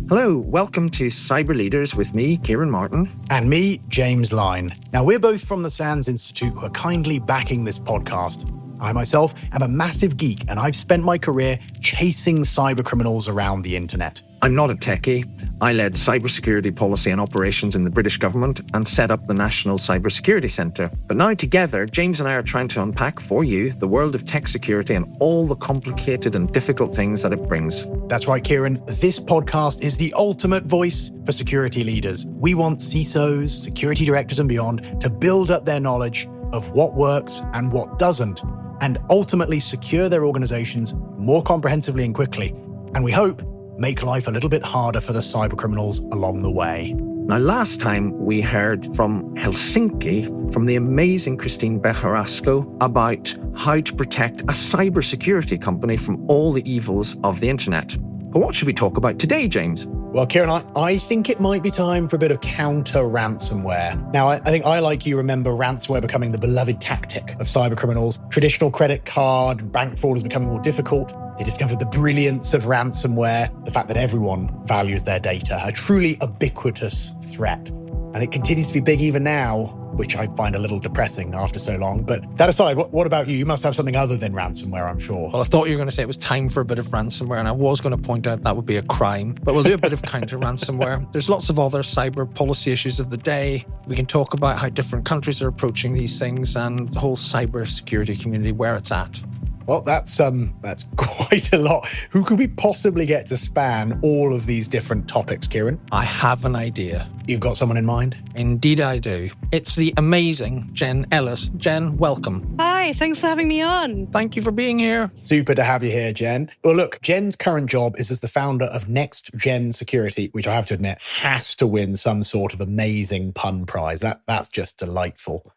Hello, welcome to Cyber Leaders with me, Ciaran Martin. And me, James Line. Now, we're both from the SANS Institute who are kindly backing this podcast. I myself am a massive geek, and I've spent my career chasing cyber criminals around the internet. I'm not a techie. I led cybersecurity policy and operations in the British government and set up the National Cybersecurity Centre. But now together, James and I are trying to unpack for you the world of tech security and all the complicated and difficult things that it brings. That's right, Ciaran. This podcast is the ultimate voice for security leaders. We want CISOs, security directors and beyond to build up their knowledge of what works and what doesn't, and ultimately secure their organizations more comprehensively and quickly. And we hope make life a little bit harder for the cyber criminals along the way. Now, last time we heard from Helsinki, from the amazing Christine Bejarasco, about how to protect a cybersecurity company from all the evils of the internet. But what should we talk about today, James? Well, Ciaran, I think it might be time for a bit of counter-ransomware. Now, I think I, like you, remember ransomware becoming the beloved tactic of cyber criminals. Traditional credit card and bank fraud is becoming more difficult. They discovered the brilliance of ransomware, the fact that everyone values their data, a truly ubiquitous threat. And it continues to be big even now, which I find a little depressing after so long. But that aside, what about you? You must have something other than ransomware, I'm sure. Well, I thought you were going to say it was time for a bit of ransomware, and I was going to point out that would be a crime. But we'll do a bit of counter-ransomware. There's lots of other cyber policy issues of the day. We can talk about how different countries are approaching these things and the whole cybersecurity community, where it's at. Well, that's quite a lot. Who could we possibly get to span all of these different topics, Ciaran? I have an idea. You've got someone in mind? Indeed I do. It's the amazing Jen Ellis. Jen, welcome. Hi, thanks for having me on. Thank you for being here. Super to have you here, Jen. Well, look, Jen's current job is as the founder of NextJenSecurity, which I have to admit has to win some sort of amazing pun prize. That's just delightful.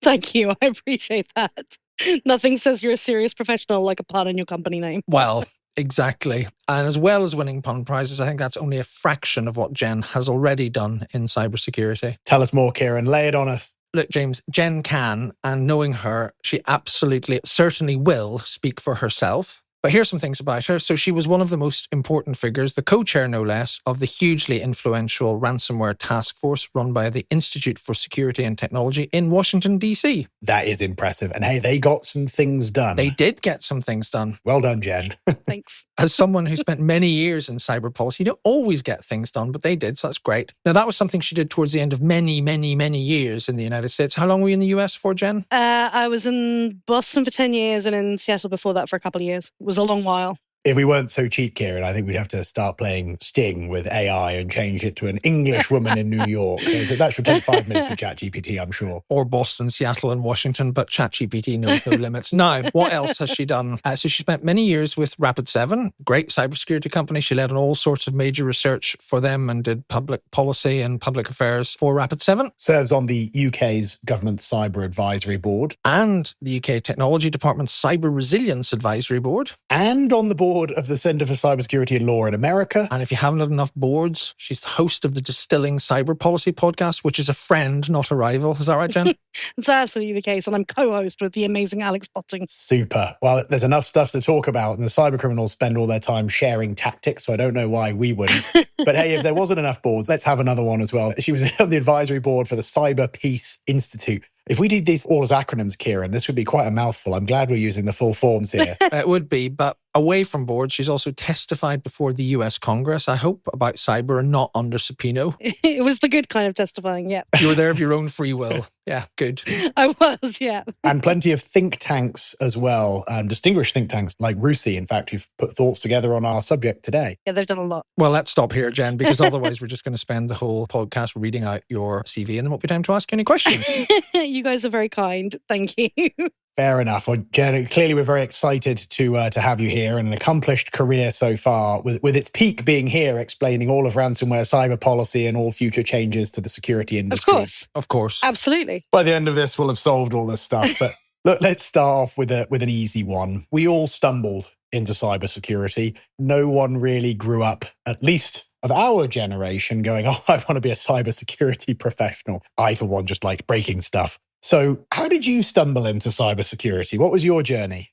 Thank you. I appreciate that. Nothing says you're a serious professional like a pun in your company name. Well, exactly. And as well as winning pun prizes, I think that's only a fraction of what Jen has already done in cybersecurity. Tell us more, Ciaran. Lay it on us. Look, James, Jen can, and knowing her, she absolutely, certainly will speak for herself. But here's some things about her. So she was one of the most important figures, the co-chair no less, of the hugely influential ransomware task force run by the Institute for Security and Technology in Washington, D.C. That is impressive. And hey, they got some things done. They did get some things done. Well done, Jen. Thanks. As someone who spent many years in cyber policy, you don't always get things done, but they did, so that's great. Now, that was something she did towards the end of many, many, many years in the United States. How long were you in the US for, Jen? I was in Boston for 10 years and in Seattle before that for a couple of years. It was a long while. If we weren't so cheap, Ciaran, I think we'd have to start playing Sting with AI and change it to an English woman in New York. That should take 5 minutes for ChatGPT, I'm sure. Or Boston, Seattle and Washington, but ChatGPT knows no limits. Now, what else has she done? So she spent many years with Rapid7, great cybersecurity company. She led on all sorts of major research for them and did public policy and public affairs for Rapid7. Serves on the UK's Government Cyber Advisory Board. And the UK Technology Department's Cyber Resilience Advisory Board. And on the board of the Centre for Cybersecurity and Law in America. And if you haven't had enough boards, she's the host of the Distilling Cyber Policy podcast, which is a friend, not a rival. Is that right, Jen? It's absolutely the case. And I'm co-host with the amazing Alex Potting. Super. Well, there's enough stuff to talk about. And the cyber criminals spend all their time sharing tactics. So I don't know why we wouldn't. But hey, if there wasn't enough boards, let's have another one as well. She was on the advisory board for the Cyber Peace Institute. If we did these all as acronyms, Ciaran, this would be quite a mouthful. I'm glad we're using the full forms here. It would be, but away from board, she's also testified before the US Congress, I hope, about cyber and not under subpoena. It was the good kind of testifying, yeah. You were there of your own free will. Yeah, good. I was, yeah. And plenty of think tanks as well, distinguished think tanks like RUSI, in fact, who've put thoughts together on our subject today. Yeah, they've done a lot. Well, let's stop here, Jen, because otherwise we're just going to spend the whole podcast reading out your CV and there won't be time to ask you any questions. You guys are very kind. Thank you. Fair enough. Well, Jen, clearly we're very excited to have you here, and an accomplished career so far, with its peak being here explaining all of ransomware cyber policy and all future changes to the security industry. Of course. Absolutely. By the end of this, we'll have solved all this stuff. But look, let's start off with an easy one. We all stumbled into cybersecurity. No one really grew up, at least of our generation, going, oh, I want to be a cybersecurity professional. I, for one, just liked breaking stuff. So how did you stumble into cybersecurity? What was your journey?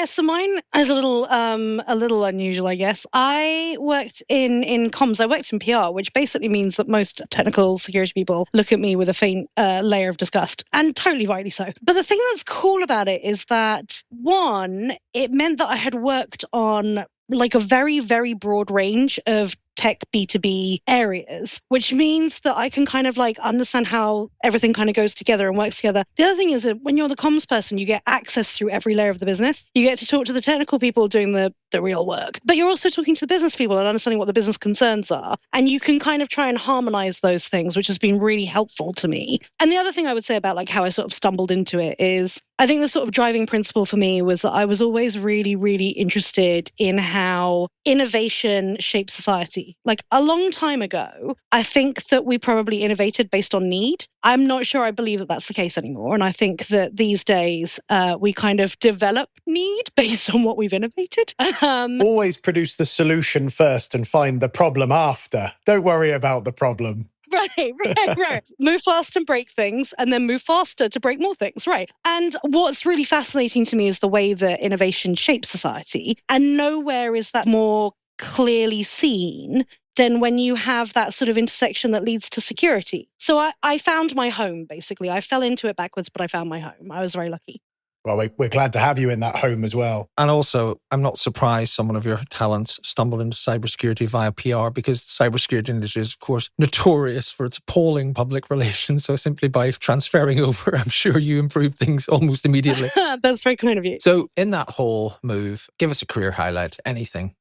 So mine is a little unusual, I guess. I worked in comms. I worked in PR, which basically means that most technical security people look at me with a faint layer of disgust, and totally rightly so. But the thing that's cool about it is that, one, it meant that I had worked on like a very, very broad range of tech B2B areas, which means that I can kind of like understand how everything kind of goes together and works together. The other thing is that when you're the comms person, you get access through every layer of the business. You get to talk to the technical people doing the real work, but you're also talking to the business people and understanding what the business concerns are. And you can kind of try and harmonize those things, which has been really helpful to me. And the other thing I would say about like how I sort of stumbled into it is I think the sort of driving principle for me was that I was always really, really interested in how innovation shapes society. Like a long time ago, I think that we probably innovated based on need. I'm not sure I believe that that's the case anymore. And I think that these days we kind of develop need based on what we've innovated. Always produce the solution first and find the problem after. Don't worry about the problem. Right. Move fast and break things, and then move faster to break more things, right? And what's really fascinating to me is the way that innovation shapes society. And nowhere is that more clearly seen than when you have that sort of intersection that leads to security. So I found my home, basically. I fell into it backwards, but I found my home. I was very lucky. Well, we're glad to have you in that home as well. And also, I'm not surprised someone of your talents stumbled into cybersecurity via PR, because the cybersecurity industry is, of course, notorious for its appalling public relations. So simply by transferring over, I'm sure you improved things almost immediately. That's very kind of you. So in that whole move, give us a career highlight, anything.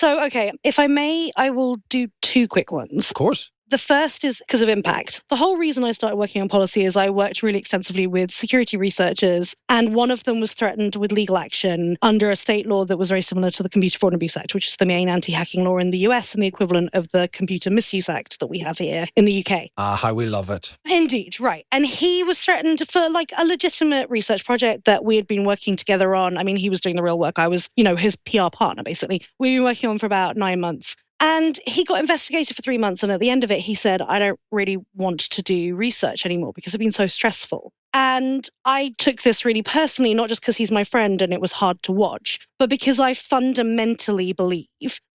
Okay, if I may, I will do two quick ones. Of course. The first is because of impact. The whole reason I started working on policy is I worked really extensively with security researchers, and one of them was threatened with legal action under a state law that was very similar to the Computer Fraud and Abuse Act, which is the main anti-hacking law in the US and the equivalent of the Computer Misuse Act that we have here in the UK. How we love it. Indeed, right. And he was threatened for like a legitimate research project that we had been working together on. I mean, he was doing the real work. I was, his PR partner, basically. We've been working on for about 9 months. And he got investigated for 3 months. And at the end of it, he said, I don't really want to do research anymore because it's been so stressful. And I took this really personally, not just because he's my friend and it was hard to watch, but because I fundamentally believe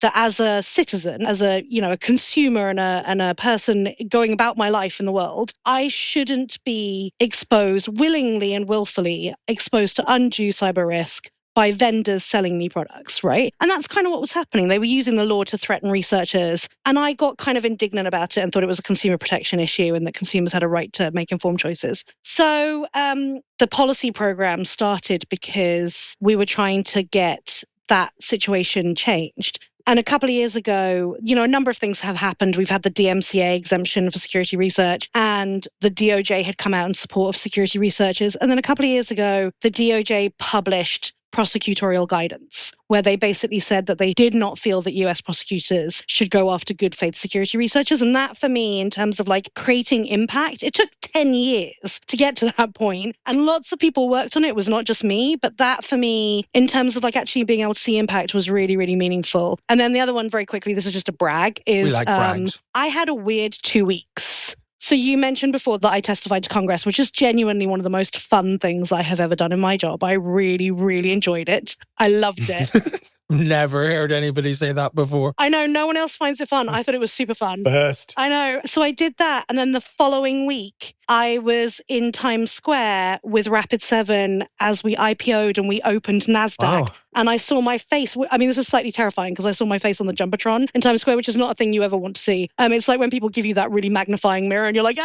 that as a citizen, as a consumer and a person going about my life in the world, I shouldn't be exposed willingly and willfully exposed to undue cyber risk by vendors selling me products, right? And that's kind of what was happening. They were using the law to threaten researchers. And I got kind of indignant about it and thought it was a consumer protection issue and that consumers had a right to make informed choices. So the policy program started because we were trying to get that situation changed. And a couple of years ago, a number of things have happened. We've had the DMCA exemption for security research, and the DOJ had come out in support of security researchers. And then a couple of years ago, the DOJ published prosecutorial guidance, where they basically said that they did not feel that US prosecutors should go after good faith security researchers. And that, for me, in terms of like creating impact, it took 10 years to get to that point. And lots of people worked on it. It was not just me, but that for me, in terms of like actually being able to see impact, was really, really meaningful. And then the other one, very quickly, this is just a brag, is we like brags. I had a weird 2 weeks. So you mentioned before that I testified to Congress, which is genuinely one of the most fun things I have ever done in my job. I really, really enjoyed it. I loved it. Never heard anybody say that before. I know, no one else finds it fun. I thought it was super fun. First. I know. So I did that. And then the following week, I was in Times Square with Rapid7 as we IPO'd and we opened NASDAQ. Oh. And I saw my face. I mean, this is slightly terrifying because I saw my face on the Jumbotron in Times Square, which is not a thing you ever want to see. It's like when people give you that really magnifying mirror and you're like,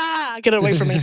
get it away from me.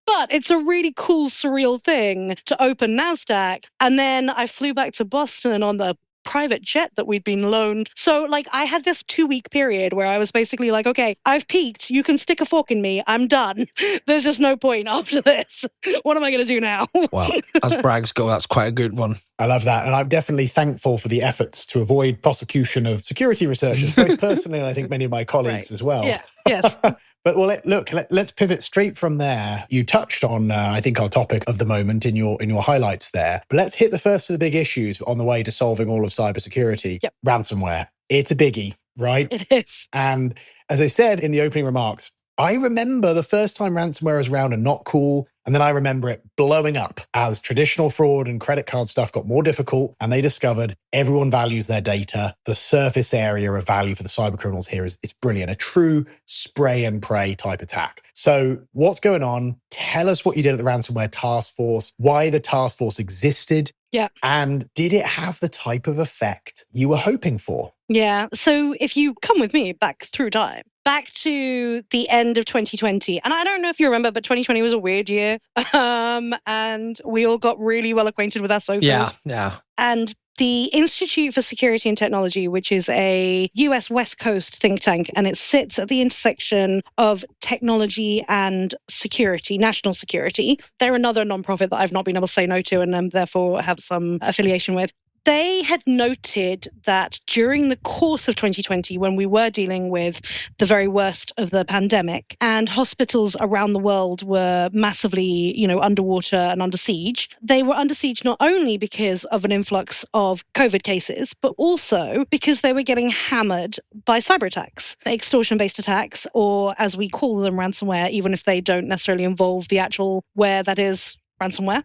But it's a really cool, surreal thing to open NASDAQ. And then I flew back to Boston on the private jet that we'd been loaned. So like I had this 2-week period where I was basically like, okay, I've peaked. You can stick a fork in me. I'm done. There's just no point after this. What am I going to do now? Well, as brags go, that's quite a good one. I love that. And I'm definitely thankful for the efforts to avoid prosecution of security researchers, both personally and I think many of my colleagues as well. Yeah. Yes. But let's pivot straight from there. You touched on, I think, our topic of the moment in your highlights there. But let's hit the first of the big issues on the way to solving all of cybersecurity. Yep. Ransomware. It's a biggie, right? It is. And as I said in the opening remarks, I remember the first time ransomware was around and not cool. And then I remember it blowing up as traditional fraud and credit card stuff got more difficult. And they discovered everyone values their data. The surface area of value for the cyber criminals here is it's brilliant. A true spray and pray type attack. So what's going on? Tell us what you did at the ransomware task force, why the task force existed. Yeah. And did it have the type of effect you were hoping for? Yeah. So if you come with me back through time, back to the end of 2020, and I don't know if you remember, but 2020 was a weird year. And we all got really well acquainted with our sofas. Yeah. And the Institute for Security and Technology, which is a US West Coast think tank, and it sits at the intersection of technology and security, national security. They're another nonprofit that I've not been able to say no to and therefore have some affiliation with. They had noted that during the course of 2020, when we were dealing with the very worst of the pandemic and hospitals around the world were massively, underwater and under siege, they were under siege not only because of an influx of COVID cases, but also because they were getting hammered by cyber attacks, extortion-based attacks, or as we call them, ransomware, even if they don't necessarily involve the actual where that is ransomware.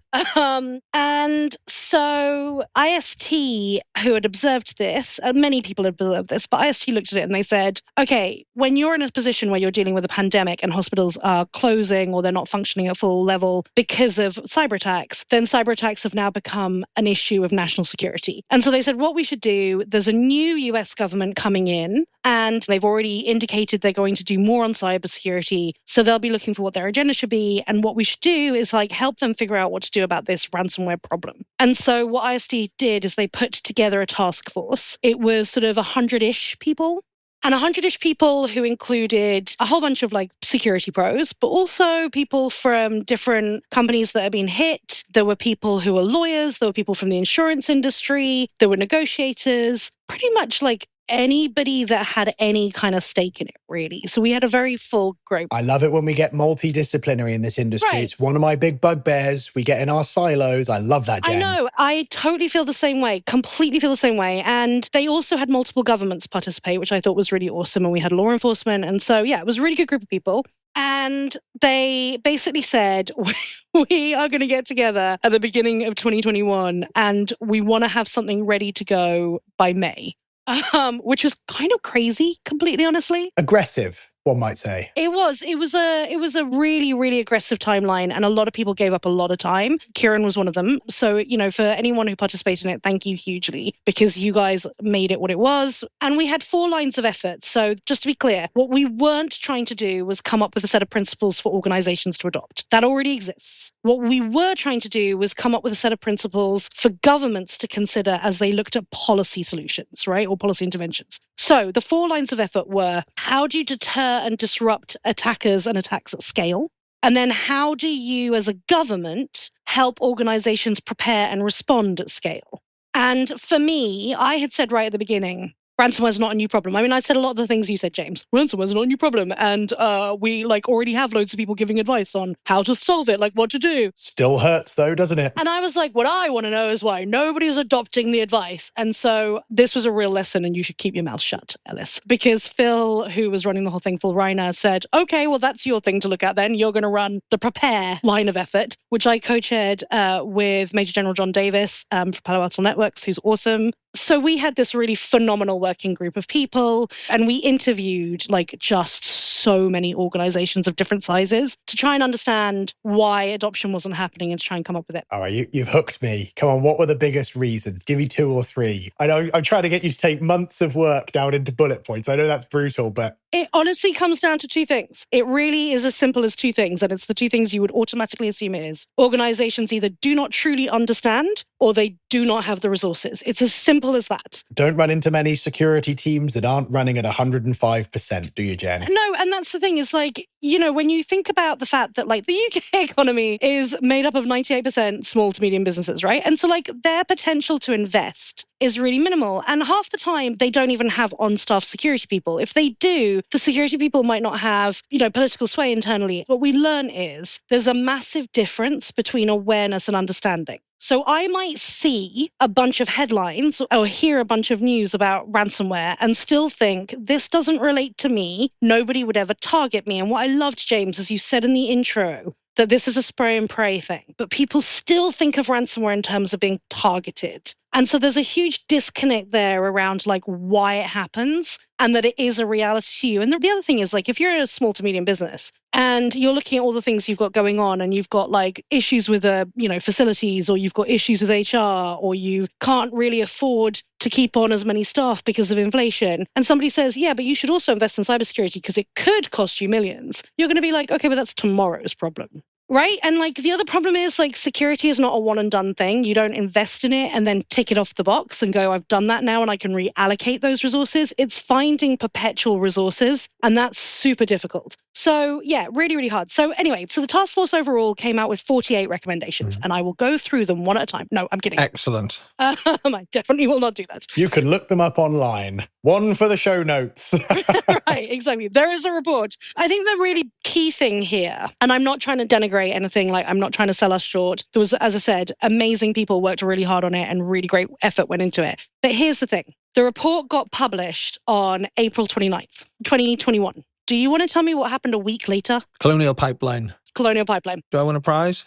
And so IST, who had observed this, many people had observed this, but IST looked at it and they said, okay, when you're in a position where you're dealing with a pandemic and hospitals are closing or they're not functioning at full level because of cyber attacks, then cyber attacks have now become an issue of national security. And so they said, what we should do, there's a new US government coming in, and they've already indicated they're going to do more on cybersecurity. So they'll be looking for what their agenda should be. And what we should do is help them figure out what to do about this ransomware problem. And so what IST did is they put together a task force. It was sort of 100-ish people. And 100-ish people who included a whole bunch of security pros, but also people from different companies that have been hit. There were people who were lawyers. There were people from the insurance industry. There were negotiators, pretty much anybody that had any kind of stake in it, really. So we had a very full group. I love it when we get multidisciplinary in this industry. Right. It's one of my big bugbears. We get in our silos. I love that, Jen. I know. I totally feel the same way, completely feel the same way. And they also had multiple governments participate, which I thought was really awesome. And we had law enforcement. And so, yeah, it was a really good group of people. And they basically said, we are going to get together at the beginning of 2021 and we want to have something ready to go by May. Which was kind of crazy, completely honestly. Aggressive, one might say. It was a really, really aggressive timeline, and a lot of people gave up a lot of time. Ciaran was one of them. So, for anyone who participated in it, thank you hugely, because you guys made it what it was. And we had 4 lines of effort. So just to be clear, what we weren't trying to do was come up with a set of principles for organizations to adopt. That already exists. What we were trying to do was come up with a set of principles for governments to consider as they looked at policy solutions, right? Or policy interventions. So the 4 lines of effort were, how do you deter and disrupt attackers and attacks at scale? And then how do you as a government help organizations prepare and respond at scale? And for me, I had said right at the beginning, ransomware is not a new problem. I mean, I said a lot of the things you said, James. Ransomware is not a new problem. And we already have loads of people giving advice on how to solve it, what to do. Still hurts though, doesn't it? And I was like, what I want to know is why nobody's adopting the advice. And so this was a real lesson, and you should keep your mouth shut, Ellis. Because Phil, who was running the whole thing, Phil Reiner, said, okay, well, that's your thing to look at then. You're going to run the prepare line of effort, which I co-chaired with Major General John Davis from Palo Alto Networks, who's awesome. So we had this really phenomenal working group of people, and we interviewed just so many organizations of different sizes to try and understand why adoption wasn't happening and to try and come up with it. All right, you've hooked me. Come on, what were the biggest reasons? Give me 2 or 3. I know I'm trying to get you to take months of work down into bullet points. I know that's brutal, but... It honestly comes down to 2 things. It really is as simple as 2 things, and it's the 2 things you would automatically assume it is. Organizations either do not truly understand or they do not have the resources. It's as simple as that. Don't run into many security teams that aren't running at 105%, do you, Jen? No, and that's the thing is when you think about the fact that the UK economy is made up of 98% small to medium businesses, right? And so their potential to invest is really minimal. And half the time, they don't even have on-staff security people. If they do, the security people might not have, political sway internally. What we learn is there's a massive difference between awareness and understanding. So I might see a bunch of headlines or hear a bunch of news about ransomware and still think this doesn't relate to me. Nobody would ever target me. And what I loved, James, as you said in the intro, that this is a spray and pray thing, but people still think of ransomware in terms of being targeted. And so there's a huge disconnect there around like why it happens and that it is a reality to you. And the other thing is like, if you're a small to medium business and you're looking at all the things you've got going on and you've got like issues with facilities, or you've got issues with HR, or you can't really afford to keep on as many staff because of inflation. And somebody says, yeah, but you should also invest in cybersecurity because it could cost you millions. You're going to be like, okay, but that's tomorrow's problem. Right. And like the other problem is like security is not a one and done thing. You don't invest in it and then tick it off the box and go, I've done that now and I can reallocate those resources. It's finding perpetual resources. And that's super difficult. So yeah, really, really hard. So anyway, so the task force overall came out with 48 recommendations and I will go through them one at a time. No, I'm kidding. Excellent. I definitely will not do that. You can look them up online. One for the show notes. Right, exactly. There is a report. I think the really key thing here, and I'm not trying to denigrate anything, like I'm not trying to sell us short. There was, as I said, amazing people worked really hard on it and really great effort went into it. But here's the thing. The report got published on April 29th, 2021. Do you want to tell me what happened a week later? Colonial Pipeline. Do I win a prize?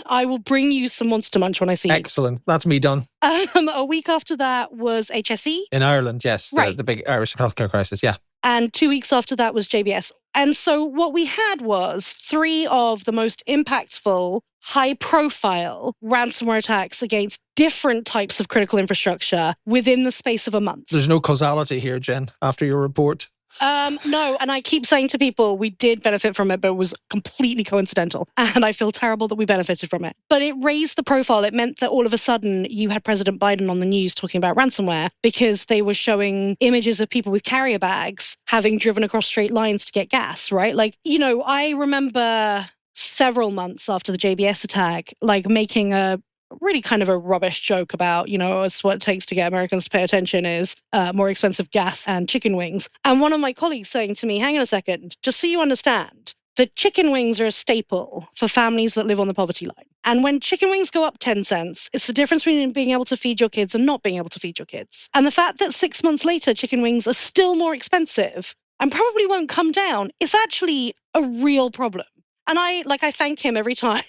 I will bring you some Monster Munch when I see you. Excellent. That's me done. A week after that was HSE. In Ireland, yes. Right. The big Irish healthcare crisis, yeah. And 2 weeks after that was JBS. And so what we had was 3 of the most impactful, high-profile ransomware attacks against different types of critical infrastructure within the space of a month. There's no causality here, Jen, after your report. No, and I keep saying to people, we did benefit from it, but it was completely coincidental. And I feel terrible that we benefited from it. But it raised the profile. It meant that all of a sudden you had President Biden on the news talking about ransomware because they were showing images of people with carrier bags having driven across straight lines to get gas, right? Like, I remember several months after the JBS attack, like making a really kind of a rubbish joke about, it's what it takes to get Americans to pay attention is more expensive gas and chicken wings. And one of my colleagues saying to me, hang on a second, just so you understand, the chicken wings are a staple for families that live on the poverty line. And when chicken wings go up 10 cents, it's the difference between being able to feed your kids and not being able to feed your kids. And the fact that 6 months later, chicken wings are still more expensive and probably won't come down is actually a real problem. And I thank him every time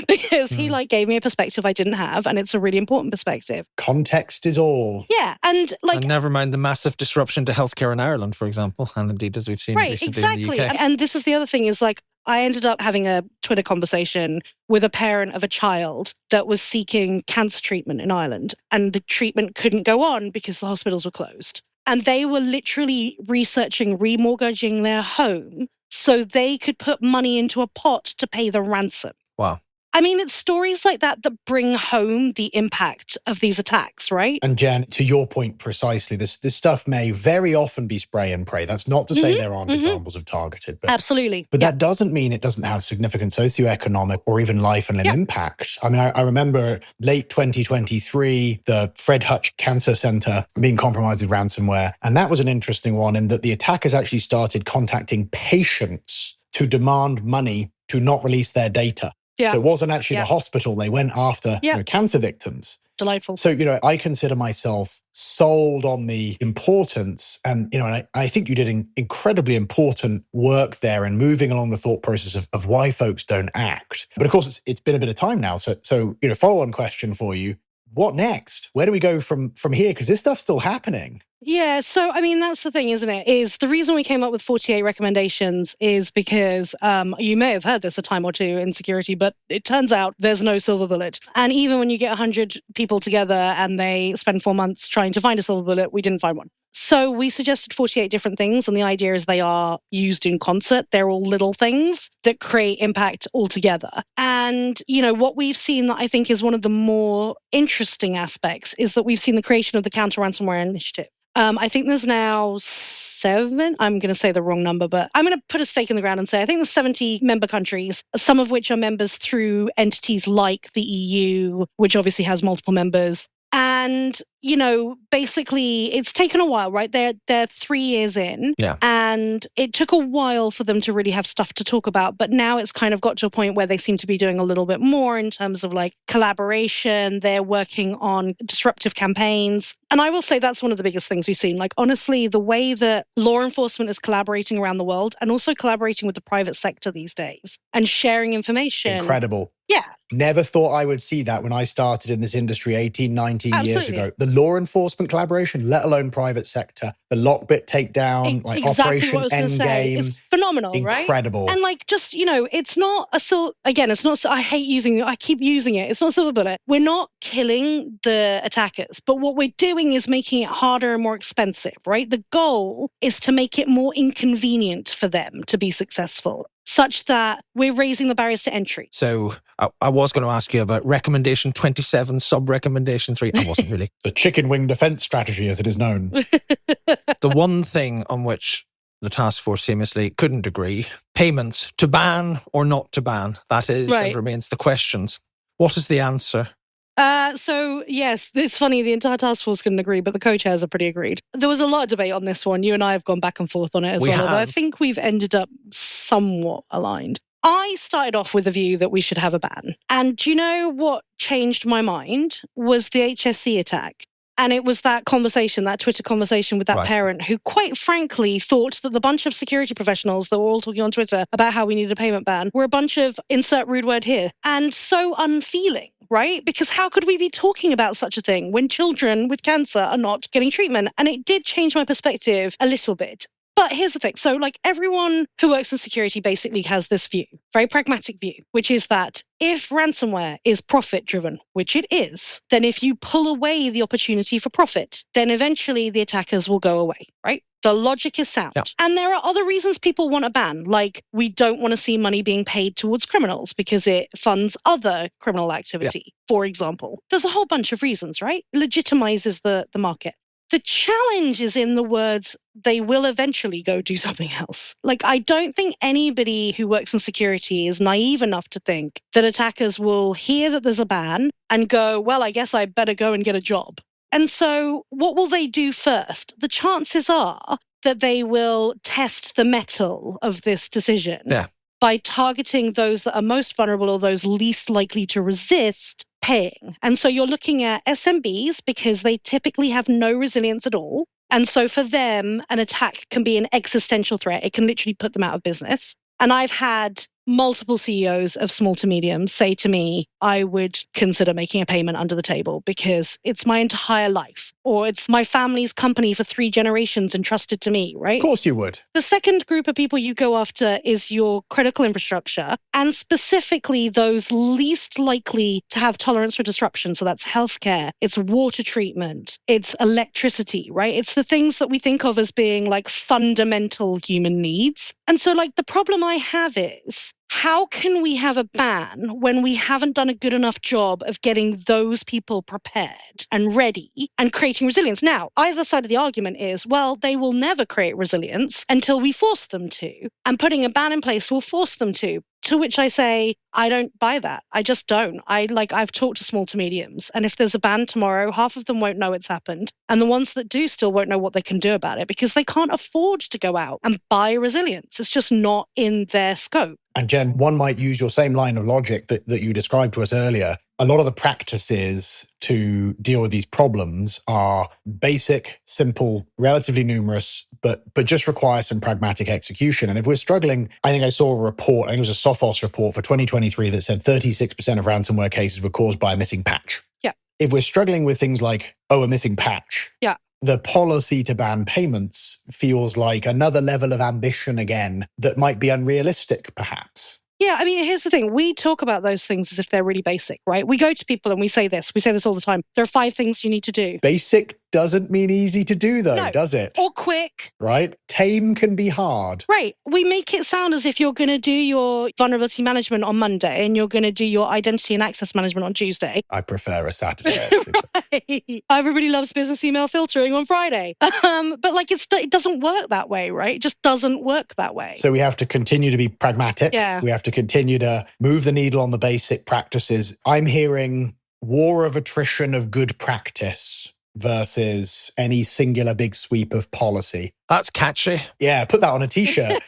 because he gave me a perspective I didn't have. And it's a really important perspective. Context is all. Yeah. And never mind the massive disruption to healthcare in Ireland, for example. And indeed, as we've seen recently in the UK. And this is the other thing is I ended up having a Twitter conversation with a parent of a child that was seeking cancer treatment in Ireland. And the treatment couldn't go on because the hospitals were closed. And they were literally researching remortgaging their home so they could put money into a pot to pay the ransom. Wow. I mean, it's stories like that bring home the impact of these attacks, right? And Jen, to your point precisely, this stuff may very often be spray and pray. That's not to say there aren't examples of targeted. But, absolutely. But that doesn't mean it doesn't have significant socioeconomic or even life and limb impact. I mean, I remember late 2023, the Fred Hutch Cancer Center being compromised with ransomware. And that was an interesting one in that the attackers actually started contacting patients to demand money to not release their data. Yeah. So it wasn't actually the hospital. They went after cancer victims. Delightful. So, I consider myself sold on the importance and, and I think you did incredibly important work there and moving along the thought process of why folks don't act. But of course, it's been a bit of time now. So follow-on question for you. What next? Where do we go from here? Because this stuff's still happening. Yeah, so I mean, that's the thing, isn't it? Is the reason we came up with 48 recommendations is because you may have heard this a time or two in security, but it turns out there's no silver bullet. And even when you get 100 people together and they spend 4 months trying to find a silver bullet, we didn't find one. So we suggested 48 different things, and the idea is they are used in concert. They're all little things that create impact altogether. And, what we've seen that I think is one of the more interesting aspects is that we've seen the creation of the Counter-Ransomware Initiative. I think there's now 7, I'm going to say the wrong number, but I'm going to put a stake in the ground and say I think there's 70 member countries, some of which are members through entities like the EU, which obviously has multiple members. And, basically it's taken a while, right? They're 3 years in. Yeah. And it took a while for them to really have stuff to talk about. But now it's kind of got to a point where they seem to be doing a little bit more in terms of like collaboration. They're working on disruptive campaigns. And I will say that's one of the biggest things we've seen. Like, honestly, the way that law enforcement is collaborating around the world and also collaborating with the private sector these days and sharing information. Incredible. Yeah. Never thought I would see that when I started in this industry 18, 19 years Absolutely. ago. The law enforcement collaboration, let alone private sector, the lockbit takedown, like exactly Operation what I was going to say. Endgame. It's phenomenal, right? Incredible. And like, just, it's not it's not, I keep using it. It's not silver bullet. We're not killing the attackers, but what we're doing is making it harder and more expensive, right? The goal is to make it more inconvenient for them to be successful, such that we're raising the barriers to entry. So I was going to ask you about recommendation 27, sub-recommendation 3. I wasn't really. The chicken wing defense strategy, as it is known. The one thing on which the task force famously couldn't agree, payments, to ban or not to ban. That is and remains the questions. What is the answer? So yes, it's funny, the entire task force couldn't agree, but the co-chairs are pretty agreed. There was a lot of debate on this one. You and I have gone back and forth on it as well, although I think we've ended up somewhat aligned. I started off with the view that we should have a ban. And do you know what changed my mind was the HSC attack. And it was that conversation, that Twitter conversation with that parent who quite frankly thought that the bunch of security professionals that were all talking on Twitter about how we needed a payment ban were a bunch of insert rude word here, and so unfeeling. Right? Because how could we be talking about such a thing when children with cancer are not getting treatment? And it did change my perspective a little bit. But here's the thing. So like everyone who works in security basically has this view, very pragmatic view, which is that if ransomware is profit driven, which it is, then if you pull away the opportunity for profit, then eventually the attackers will go away, right? The logic is sound. Yeah. And there are other reasons people want a ban, like we don't want to see money being paid towards criminals because it funds other criminal activity, for example. There's a whole bunch of reasons, right? Legitimizes the market. The challenge is in the words, they will eventually go do something else. Like, I don't think anybody who works in security is naive enough to think that attackers will hear that there's a ban and go, well, I guess I better go and get a job. And so what will they do first? The chances are that they will test the mettle of this decision by targeting those that are most vulnerable or those least likely to resist paying. And so you're looking at SMBs because they typically have no resilience at all. And so for them, an attack can be an existential threat. It can literally put them out of business. And I've had multiple CEOs of small to medium say to me, I would consider making a payment under the table because it's my entire life, or it's my family's company for 3 generations entrusted to me, right? Of course you would. The second group of people you go after is your critical infrastructure, and specifically those least likely to have tolerance for disruption. So that's healthcare, it's water treatment, it's electricity, right? It's the things that we think of as being like fundamental human needs. And so like the problem I have is, how can we have a ban when we haven't done a good enough job of getting those people prepared and ready and creating resilience? Now, either side of the argument is, well, they will never create resilience until we force them to. And putting a ban in place will force them to. To which I say, I don't buy that. I just don't. I've talked to small to mediums, and if there's a ban tomorrow, half of them won't know it's happened. And the ones that do still won't know what they can do about it because they can't afford to go out and buy resilience. It's just not in their scope. And Jen, one might use your same line of logic that you described to us earlier. A lot of the practices to deal with these problems are basic, simple, relatively numerous, but just require some pragmatic execution. And if we're struggling, I think I saw a report, I think it was a Sophos report for 2023 that said 36% of ransomware cases were caused by a missing patch. Yeah. If we're struggling with things like, a missing patch. Yeah. The policy to ban payments feels like another level of ambition again that might be unrealistic, perhaps. Yeah, I mean, here's the thing. We talk about those things as if they're really basic, right? We go to people and we say this all the time. There are 5 things you need to do. Basic doesn't mean easy to do, though, does it? Or quick. Right? Tame can be hard. Right. We make it sound as if you're going to do your vulnerability management on Monday and you're going to do your identity and access management on Tuesday. I prefer a Saturday. Right. Everybody loves business email filtering on Friday. But like it doesn't work that way, right? It just doesn't work that way. So we have to continue to be pragmatic. Yeah. We have to continue to move the needle on the basic practices. I'm hearing war of attrition of good practice versus any singular big sweep of policy. That's catchy. Yeah, put that on a t-shirt.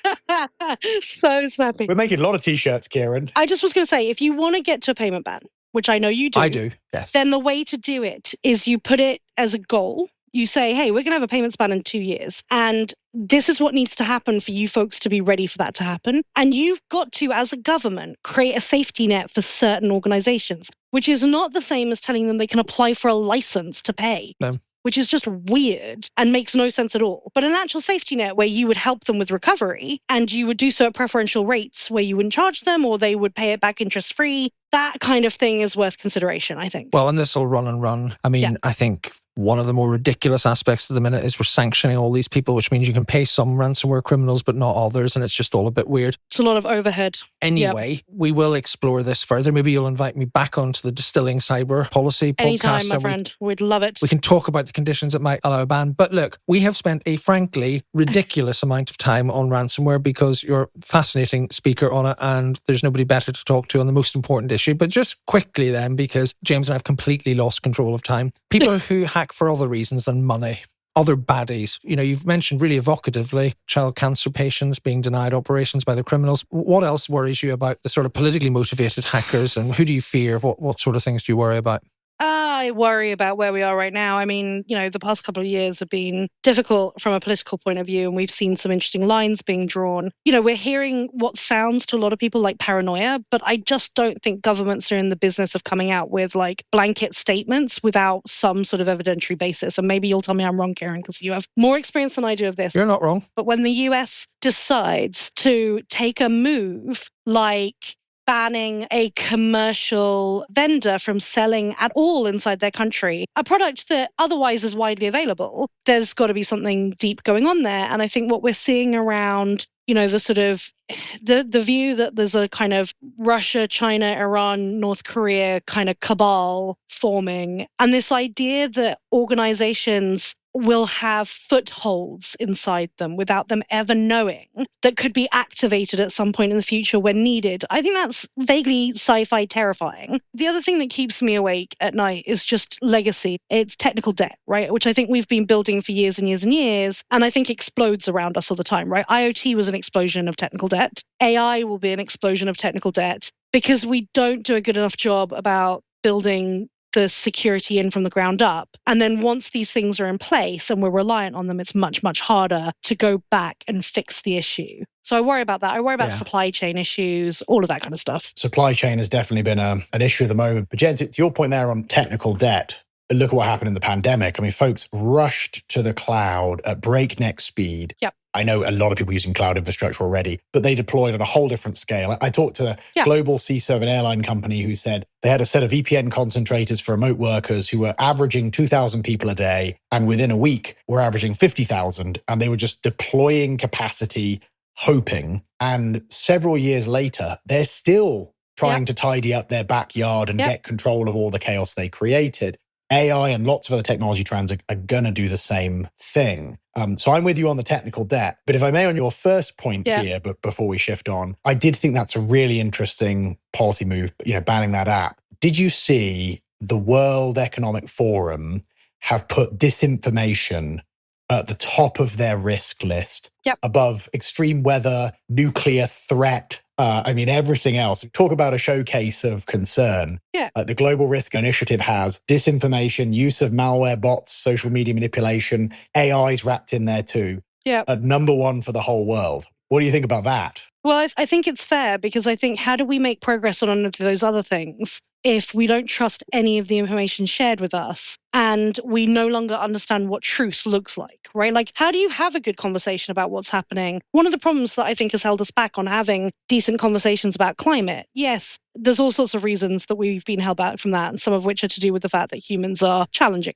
So snappy. We're making a lot of t-shirts, Ciaran. I just was going to say, if you want to get to a payment ban, which I know you do. I do, yes. Then the way to do it is you put it as a goal. You say, hey, we're going to have a payments ban in 2 years. And this is what needs to happen for you folks to be ready for that to happen. And you've got to, as a government, create a safety net for certain organizations, which is not the same as telling them they can apply for a license to pay. No. Which is just weird and makes no sense at all. But an actual safety net where you would help them with recovery and you would do so at preferential rates where you wouldn't charge them or they would pay it back interest-free, that kind of thing is worth consideration, I think. Well, and this will run and run. I mean, I think one of the more ridiculous aspects of the minute is we're sanctioning all these people, which means you can pay some ransomware criminals, but not others. And it's just all a bit weird. It's a lot of overhead. Anyway, we will explore this further. Maybe you'll invite me back onto the Distilling Cyber Policy podcast. Anytime, my friend. We'd love it. We can talk about the conditions that might allow a ban. But look, we have spent a frankly ridiculous amount of time on ransomware because you're a fascinating speaker on it and there's nobody better to talk to on the most important issue. But just quickly then, because James and I have completely lost control of time, people who hack for other reasons than money, other baddies. You know, you've mentioned really evocatively child cancer patients being denied operations by the criminals. What else worries you about the sort of politically motivated hackers, and who do you fear? What sort of things do you worry about? I worry about where we are right now. I mean, you know, the past couple of years have been difficult from a political point of view, and we've seen some interesting lines being drawn. You know, we're hearing what sounds to a lot of people like paranoia, but I just don't think governments are in the business of coming out with like blanket statements without some sort of evidentiary basis. And maybe you'll tell me I'm wrong, Ciaran, because you have more experience than I do of this. You're not wrong. But when the US decides to take a move like banning a commercial vendor from selling at all inside their country, a product that otherwise is widely available, there's got to be something deep going on there. And I think what we're seeing around, you know, the sort of the view that there's a kind of Russia, China, Iran, North Korea kind of cabal forming, and this idea that organizations will have footholds inside them without them ever knowing, that could be activated at some point in the future when needed. I think that's vaguely sci-fi terrifying. The other thing that keeps me awake at night is just legacy. It's technical debt, right? Which I think we've been building for years and years and years, and I think explodes around us all the time, right? IoT was an explosion of technical debt. AI will be an explosion of technical debt because we don't do a good enough job about building the security in from the ground up. And then once these things are in place and we're reliant on them, it's much, much harder to go back and fix the issue. So I worry about that. I worry about supply chain issues, all of that kind of stuff. Supply chain has definitely been an issue at the moment. But Jen, to your point there on technical debt, look at what happened in the pandemic. I mean, folks rushed to the cloud at breakneck speed. Yep. I know a lot of people using cloud infrastructure already, but they deployed on a whole different scale. I talked to a global CISO of an airline company who said they had a set of VPN concentrators for remote workers who were averaging 2,000 people a day, and within a week were averaging 50,000, and they were just deploying capacity, hoping. And several years later, they're still trying to tidy up their backyard and get control of all the chaos they created. AI and lots of other technology trends are going to do the same thing. So I'm with you on the technical debt. But if I may, on your first point here, but before we shift on, I did think that's a really interesting policy move, you know, banning that app. Did you see the World Economic Forum have put disinformation at the top of their risk list, above extreme weather, nuclear threat, everything else. Talk about a showcase of concern. The Global Risk Initiative has disinformation, use of malware, bots, social media manipulation, AI's wrapped in there too. At number one for the whole world. What do you think about that? Well, I think it's fair because I think how do we make progress on any of those other things if we don't trust any of the information shared with us and we no longer understand what truth looks like, right? Like, how do you have a good conversation about what's happening? One of the problems that I think has held us back on having decent conversations about climate, yes, there's all sorts of reasons that we've been held back from that, and some of which are to do with the fact that humans are challenging.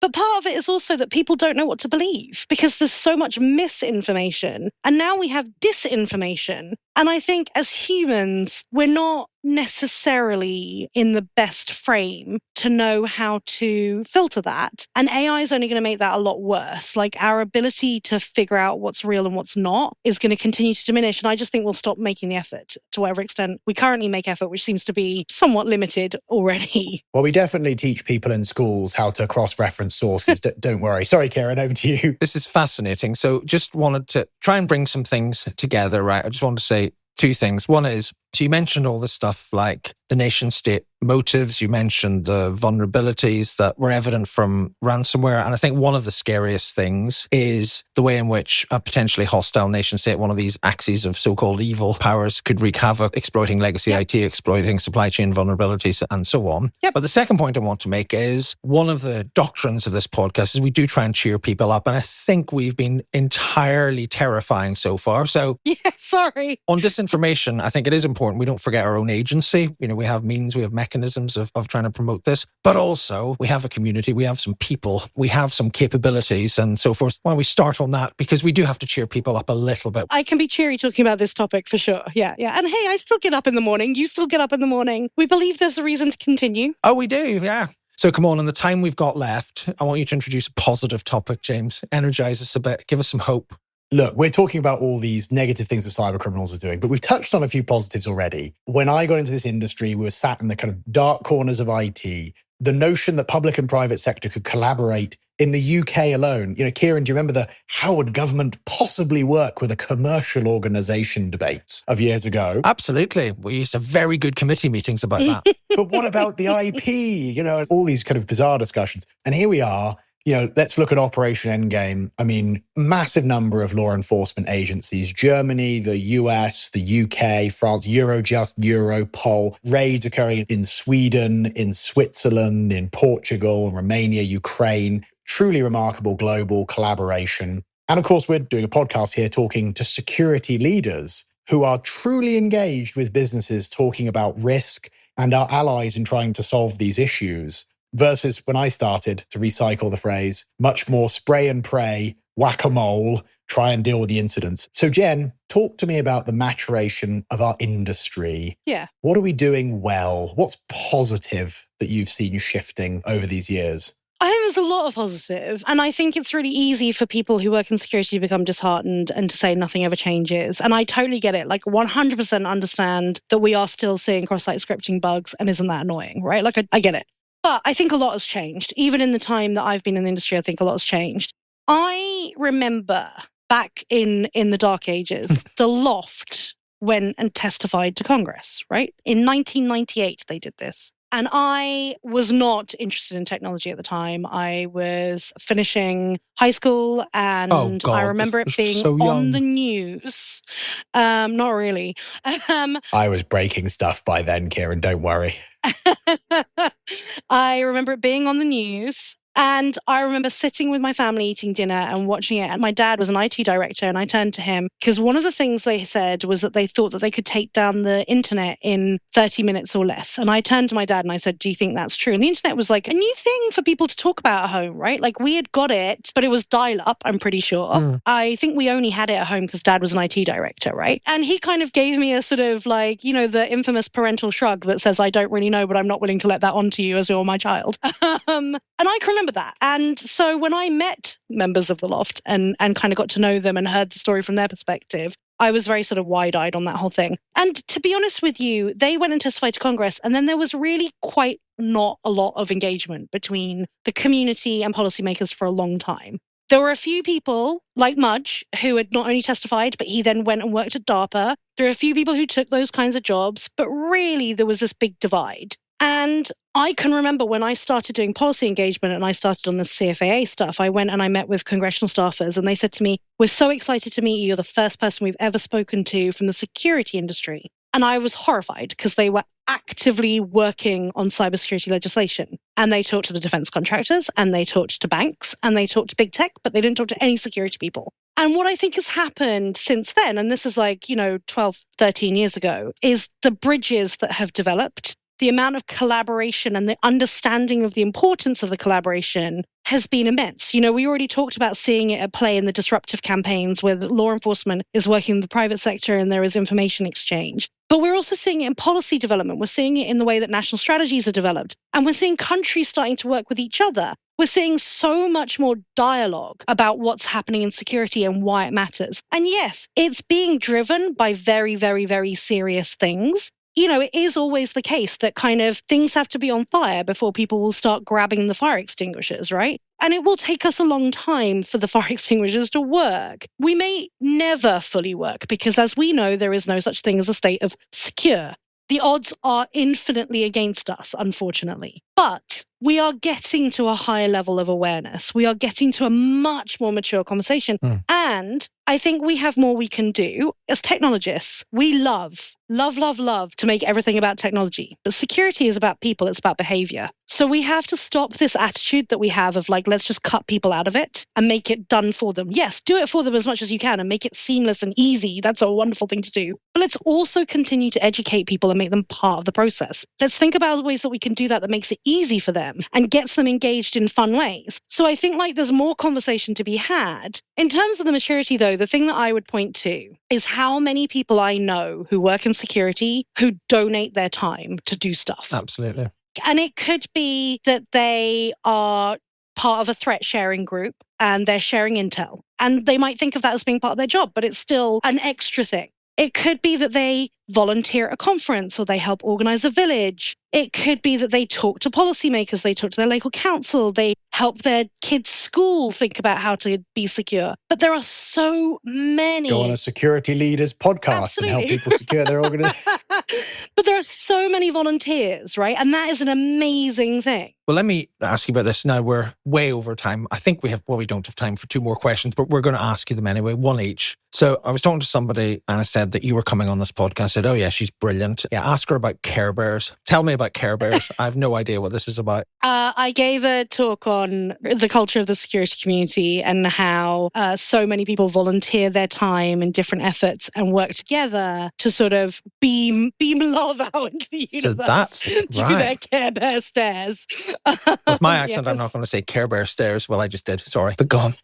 But part of it is also that people don't know what to believe because there's so much misinformation. And now we have disinformation. And I think as humans, we're not necessarily in the best frame to know how to to filter that. And AI is only going to make that a lot worse. Like our ability to figure out what's real and what's not is going to continue to diminish. And I just think we'll stop making the effort to whatever extent we currently make effort, which seems to be somewhat limited already. Well, we definitely teach people in schools how to cross-reference sources. Don't worry. Sorry, Ciaran, over to you. This is fascinating. So just wanted to try and bring some things together, right? I just wanted to say two things. One is, so you mentioned all this stuff like the nation state motives. You mentioned the vulnerabilities that were evident from ransomware. And I think one of the scariest things is the way in which a potentially hostile nation state, one of these axes of so-called evil powers, could wreak havoc, exploiting legacy IT, exploiting supply chain vulnerabilities, and so on. But the second point I want to make is one of the doctrines of this podcast is we do try and cheer people up. And I think we've been entirely terrifying so far. So sorry. On disinformation, I think it is important we don't forget our own agency. We have means, we have mechanisms of trying to promote this, but also we have a community, we have some people, we have some capabilities and so forth. Why don't we start on that? Because we do have to cheer people up a little bit. I can be cheery talking about this topic for sure. Yeah. And hey, I still get up in the morning. You still get up in the morning. We believe there's a reason to continue. Oh, we do. Yeah. So come on, in the time we've got left, I want you to introduce a positive topic, James. Energize us a bit. Give us some hope. Look, we're talking about all these negative things that cyber criminals are doing, but we've touched on a few positives already. When I got into this industry, we were sat in the kind of dark corners of IT. The notion that public and private sector could collaborate in the UK alone. Ciaran, do you remember the how would government possibly work with a commercial organisation debates of years ago? Absolutely. We used to have very good committee meetings about that. But what about the IP? All these kind of bizarre discussions. And here we are. Let's look at Operation Endgame. I mean, massive number of law enforcement agencies, Germany, the US, the UK, France, Eurojust, Europol, raids occurring in Sweden, in Switzerland, in Portugal, Romania, Ukraine. Truly remarkable global collaboration. And of course, we're doing a podcast here talking to security leaders who are truly engaged with businesses talking about risk and our allies in trying to solve these issues. Versus when I started, to recycle the phrase, much more spray and pray, whack-a-mole, try and deal with the incidents. So Jen, talk to me about the maturation of our industry. Yeah. What are we doing well? What's positive that you've seen shifting over these years? I think there's a lot of positive. And I think it's really easy for people who work in security to become disheartened and to say nothing ever changes. And I totally get it. 100% understand that we are still seeing cross-site scripting bugs. And isn't that annoying, right? I get it. But I think a lot has changed. Even in the time that I've been in the industry, I think a lot has changed. I remember back in the dark ages, the Loft went and testified to Congress, right? In 1998, they did this. And I was not interested in technology at the time. I was finishing high school and I remember it being so on the news. Not really. I was breaking stuff by then, Ciaran, don't worry. I remember it being on the news. And I remember sitting with my family eating dinner and watching it. And my dad was an IT director. And I turned to him because one of the things they said was that they thought that they could take down the internet in 30 minutes or less. And I turned to my dad and I said, do you think that's true? And the internet was like a new thing for people to talk about at home, right? We had got it, but it was dial-up, I'm pretty sure. I think we only had it at home because dad was an IT director, right? And he kind of gave me a sort of the infamous parental shrug that says, I don't really know, but I'm not willing to let that onto you as you're my child. And I can remember that. And so when I met members of the Loft and kind of got to know them and heard the story from their perspective, I was very sort of wide-eyed on that whole thing. And to be honest with you, they went and testified to Congress, and then there was really quite not a lot of engagement between the community and policymakers for a long time. There were a few people like Mudge who had not only testified, but he then went and worked at DARPA. There are a few people who took those kinds of jobs, but really there was this big divide. And I can remember when I started doing policy engagement and I started on the CFAA stuff, I went and I met with congressional staffers and they said to me, we're so excited to meet you. You're the first person we've ever spoken to from the security industry. And I was horrified because they were actively working on cybersecurity legislation. And they talked to the defense contractors and they talked to banks and they talked to big tech, but they didn't talk to any security people. And what I think has happened since then, and this is 12, 13 years ago, is the bridges that have developed. The amount of collaboration and the understanding of the importance of the collaboration has been immense. We already talked about seeing it at play in the disruptive campaigns where law enforcement is working with the private sector and there is information exchange. But we're also seeing it in policy development. We're seeing it in the way that national strategies are developed. And we're seeing countries starting to work with each other. We're seeing so much more dialogue about what's happening in security and why it matters. And yes, it's being driven by very, very, very serious things. It is always the case that kind of things have to be on fire before people will start grabbing the fire extinguishers, right? And it will take us a long time for the fire extinguishers to work. We may never fully work because, as we know, there is no such thing as a state of secure. The odds are infinitely against us, unfortunately. But we are getting to a higher level of awareness. We are getting to a much more mature conversation. And I think we have more we can do. As technologists, we love to make everything about technology. But security is about people. It's about behavior. So we have to stop this attitude that we have of like, let's just cut people out of it and make it done for them. Yes, do it for them as much as you can and make it seamless and easy. That's a wonderful thing to do. But let's also continue to educate people and make them part of the process. Let's think about ways that we can do that makes it easy for them and gets them engaged in fun ways. So I think like there's more conversation to be had. In terms of the maturity, though, the thing that I would point to is how many people I know who work in security who donate their time to do stuff. Absolutely. And it could be that they are part of a threat sharing group and they're sharing intel. And they might think of that as being part of their job, but it's still an extra thing. It could be that they volunteer at a conference or they help organize a village. It could be that they talk to policymakers, they talk to their local council, they help their kids' school think about how to be secure. But there are so many. Go on a security leaders podcast Absolutely. and help people secure their organization. But there are so many volunteers, right? And that is an amazing thing. Well, let me ask you about this. Now, we're way over time. I think we don't have time for 2 more questions, but we're going to ask you them anyway, one each. So I was talking to somebody and I said that you were coming on this podcast. I said, oh yeah, she's brilliant. Yeah, ask her about Care Bears. Tell me about Care Bears. I have no idea what this is about. I gave a talk on the culture of the security community and how so many people volunteer their time in different efforts and work together to sort of beam love out into the universe. So that's through their Care Bear stairs. With my accent, yes. I'm not going to say Care Bear stairs. Well, I just did. Sorry, but go on.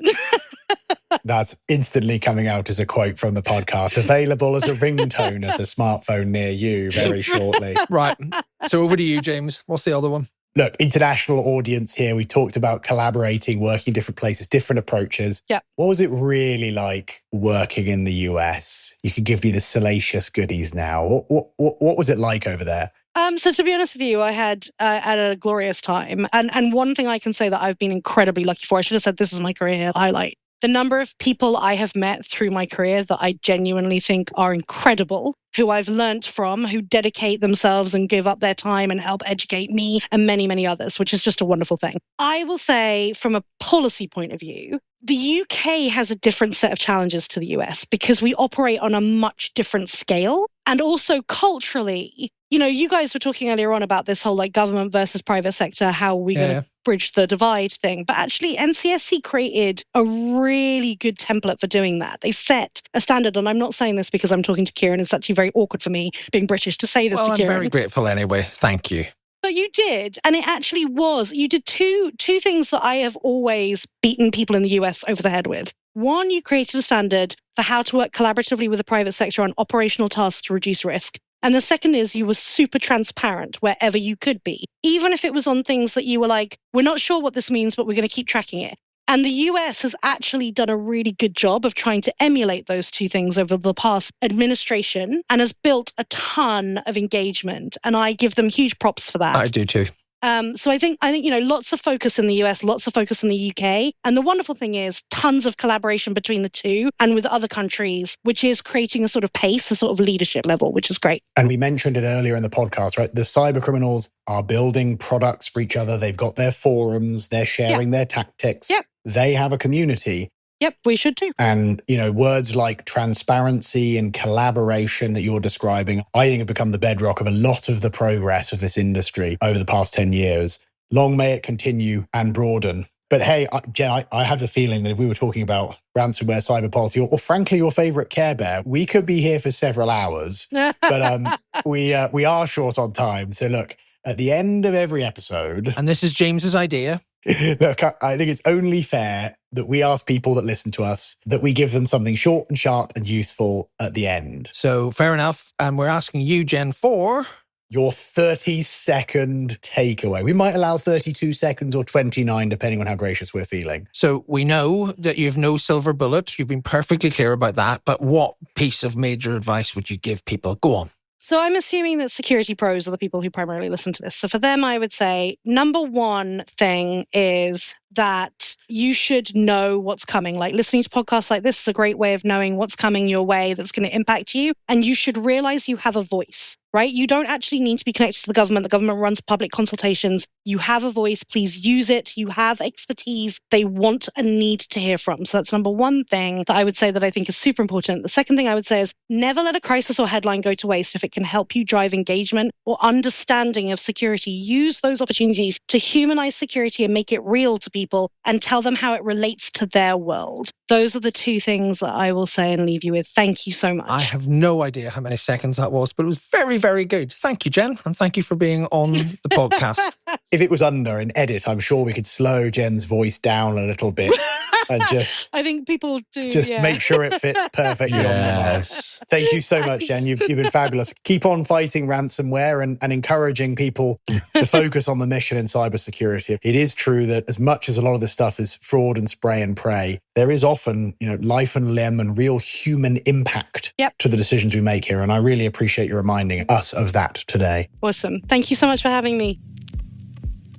That's instantly coming out as a quote from the podcast, available as a ringtone at a smartphone near you very shortly. Right. So over to you, James. What's the other one? Look, international audience here. We talked about collaborating, working in different places, different approaches. Yeah. What was it really like working in the US? You could give me the salacious goodies now. What was it like over there? So to be honest with you, I had a glorious time. And one thing I can say that I've been incredibly lucky for, I should have said this is my career highlight. The number of people I have met through my career that I genuinely think are incredible, who I've learnt from, who dedicate themselves and give up their time and help educate me and many, many others, which is just a wonderful thing. I will say from a policy point of view, the UK has a different set of challenges to the US because we operate on a much different scale. And also culturally, you guys were talking earlier on about this whole like government versus private sector, how we're going to bridge the divide thing. But actually, NCSC created a really good template for doing that. They set a standard, and I'm not saying this because I'm talking to Ciaran. It's actually very awkward for me being British to say this to Ciaran. I'm very grateful anyway. Thank you. But you did, and it actually was. You did two things that I have always beaten people in the US over the head with. One, you created a standard for how to work collaboratively with the private sector on operational tasks to reduce risk. And the second is you were super transparent wherever you could be, even if it was on things that you were like, we're not sure what this means, but we're going to keep tracking it. And the US has actually done a really good job of trying to emulate those two things over the past administration and has built a ton of engagement. And I give them huge props for that. I do too. So I think lots of focus in the US, lots of focus in the UK. And the wonderful thing is tons of collaboration between the two and with other countries, which is creating a sort of pace, a sort of leadership level, which is great. And we mentioned it earlier in the podcast, right? The cyber criminals are building products for each other. They've got their forums, they're sharing their tactics. Yep. They have a community. Yep, we should too. And, words like transparency and collaboration that you're describing, I think have become the bedrock of a lot of the progress of this industry over the past 10 years. Long may it continue and broaden. But hey, Jen, I have the feeling that if we were talking about ransomware, cyber policy, or frankly, your favorite Care Bear, we could be here for several hours. But we are short on time. So look, at the end of every episode... And this is James's idea. Look, I think it's only fair that we ask people that listen to us that we give them something short and sharp and useful at the end. So fair enough. And we're asking you, Jen, for your 30-second takeaway. We might allow 32 seconds or 29, depending on how gracious we're feeling. So we know that you have no silver bullet. You've been perfectly clear about that. But what piece of major advice would you give people? Go on. So I'm assuming that security pros are the people who primarily listen to this. So for them, I would say number one thing is that you should know what's coming. Like listening to podcasts like this is a great way of knowing what's coming your way that's going to impact you. And you should realize you have a voice, right? You don't actually need to be connected to the government. The government runs public consultations. You have a voice. Please use it. You have expertise they want and need to hear from. So that's number one thing that I would say that I think is super important. The second thing I would say is never let a crisis or headline go to waste if it can help you drive engagement or understanding of security. Use those opportunities to humanize security and make it real to people and tell them how it relates to their world. Those are the two things that I will say and leave you with. Thank you so much. I have no idea how many seconds that was, but it was very, very good. Thank you, Jen. And thank you for being on the podcast. If it was under an edit, I'm sure we could slow Jen's voice down a little bit. And just, I think people do. Just make sure it fits perfectly on the mark. Thank you so much, Jen. You've been fabulous. Keep on fighting ransomware and encouraging people to focus on the mission in cybersecurity. It is true that as much as a lot of this stuff is fraud and spray and pray, there is often, life and limb and real human impact to the decisions we make here. And I really appreciate you reminding us of that today. Awesome. Thank you so much for having me.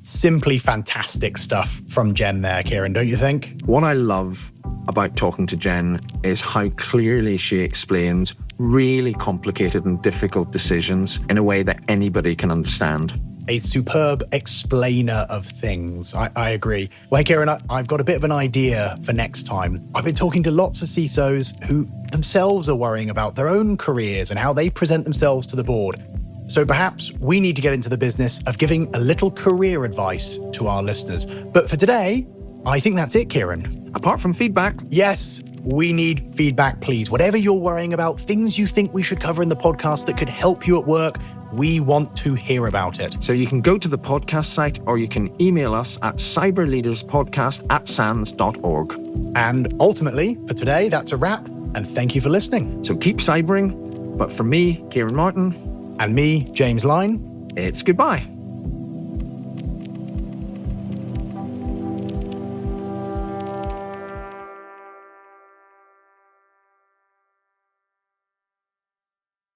Simply fantastic stuff from Jen there, Ciaran, don't you think? What I love about talking to Jen is how clearly she explains really complicated and difficult decisions in a way that anybody can understand. A superb explainer of things. I agree. Well, hey, Ciaran, I've got a bit of an idea for next time. I've been talking to lots of CISOs who themselves are worrying about their own careers and how they present themselves to the board. So perhaps we need to get into the business of giving a little career advice to our listeners. But for today, I think that's it, Ciaran. Apart from feedback. Yes, we need feedback, please. Whatever you're worrying about, things you think we should cover in the podcast that could help you at work, we want to hear about it. So you can go to the podcast site or you can email us at cyberleaderspodcast@sans.org. And ultimately, for today, that's a wrap. And thank you for listening. So keep cybering. But for me, Ciaran Martin, and me, James Lyne, it's goodbye.